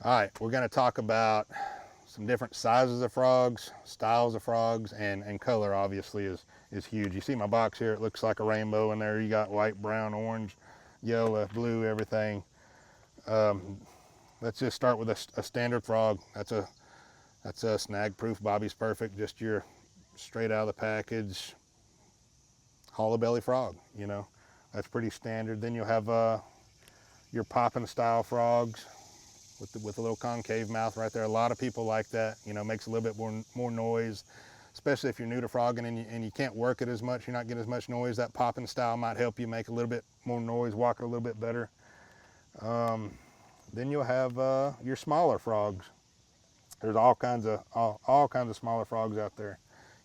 All right, we're gonna talk about some different sizes of frogs, styles of frogs, and color obviously is huge. You see my box here, it looks like a rainbow in there. You got white, brown, orange, yellow, blue, everything. Let's just start with a standard frog. That's a snag-proof Bobby's Perfect, just your straight out of the package hollow belly frog, you know. That's pretty standard. Then you'll have your popping style frogs with a little concave mouth right there. A lot of people like that, you know, makes a little bit more noise, especially if you're new to frogging and you can't work it as much, you're not getting as much noise. That popping style might help you make a little bit more noise, walk it a little bit better. Then you'll have your smaller frogs. There's all kinds of smaller frogs out there.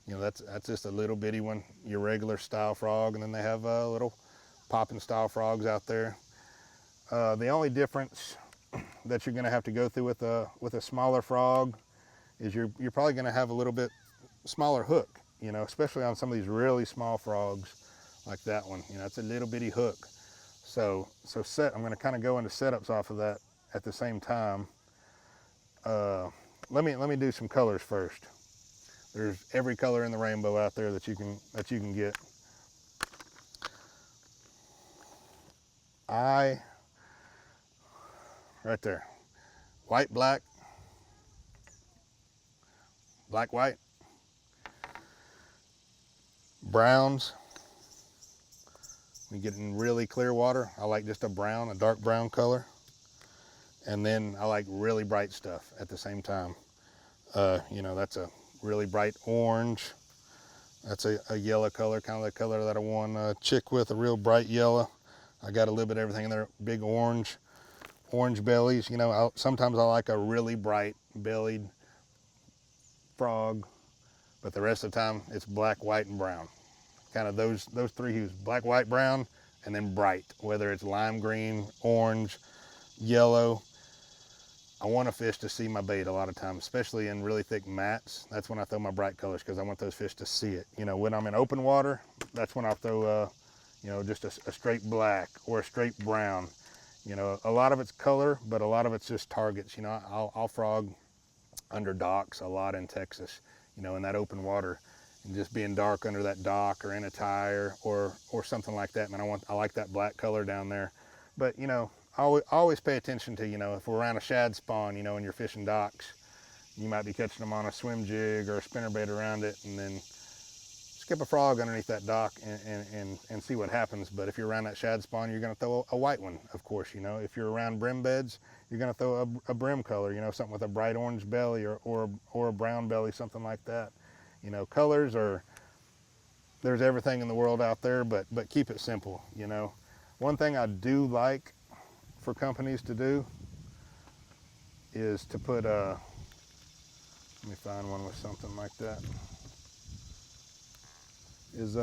You know, that's just a little bitty one, your regular style frog, and then they have little popping style frogs out there. The only difference that you're going to have to go through with a smaller frog is you're probably going to have a little bit smaller hook, you know, especially on some of these really small frogs like that one. You know, it's a little bitty hook. So I'm going to kind of go into setups off of that at the same time. Let me do some colors first. There's every color in the rainbow out there that you can get. Right there, white, black, black, white, browns. We get in really clear water. I like just a brown, a dark brown color. And then I like really bright stuff at the same time. You know, that's a really bright orange. That's a yellow color, kind of the color that I won a chick with, a real bright yellow. I got a little bit of everything in there, big orange bellies. You know, sometimes I like a really bright bellied frog, but the rest of the time it's black, white, and brown. Kind of those three hues, black, white, brown, and then bright, whether it's lime green, orange, yellow. I want a fish to see my bait a lot of times, especially in really thick mats. That's when I throw my bright colors, because I want those fish to see it. You know, when I'm in open water, that's when I'll throw, you know, just a straight black or a straight brown. You know, a lot of it's color, but a lot of it's just targets. You know, I'll frog under docks a lot in Texas, you know, in that open water, and just being dark under that dock or in a tire or something like that. Man, I like that black color down there. But, you know, always pay attention to, you know, if we're around a shad spawn, you know, and you're fishing docks, you might be catching them on a swim jig or a spinnerbait around it, and then skip a frog underneath that dock and see what happens. But if you're around that shad spawn, you're going to throw a white one, of course. You know, if you're around brim beds, you're going to throw a brim color, you know, something with a bright orange belly or a brown belly, something like that. You know, colors there's everything in the world out there, but keep it simple. You know, one thing I do like for companies to do is to put let me find one with something like that, is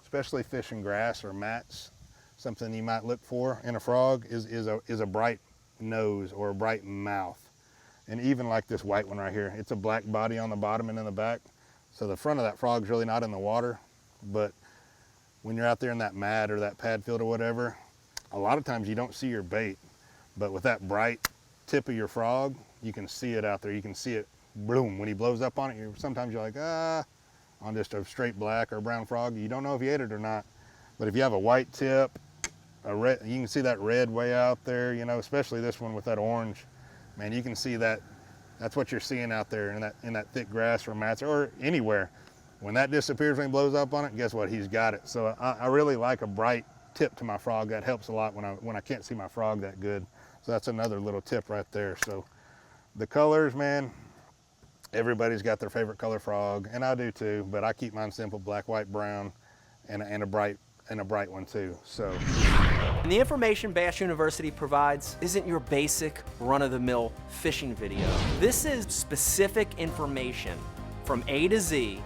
especially fishing grass or mats, something you might look for in a frog is a bright nose or a bright mouth. And even like this white one right here, it's a black body on the bottom and in the back, so the front of that frog's really not in the water. But when you're out there in that mat or that pad field or whatever, a lot of times you don't see your bait, but with that bright tip of your frog, you can see it out there. You can see it, boom, when he blows up on it. Sometimes you're like, on just a straight black or brown frog, you don't know if you ate it or not. But if you have a white tip, a red, you can see that red way out there, you know, especially this one with that orange. Man, you can see that. That's what you're seeing out there in that thick grass or mats or anywhere. When that disappears, when he blows up on it, guess what? He's got it. So I really like a bright tip to my frog. That helps a lot when I can't see my frog that good. So that's another little tip right there. So the colors, man, everybody's got their favorite color frog, and I do too. But I keep mine simple: black, white, brown, and a bright one too. So. And the information Bass University provides isn't your basic run-of-the-mill fishing video. This is specific information from A to Z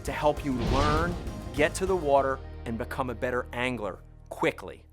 to help you learn, get to the water, and become a better angler quickly.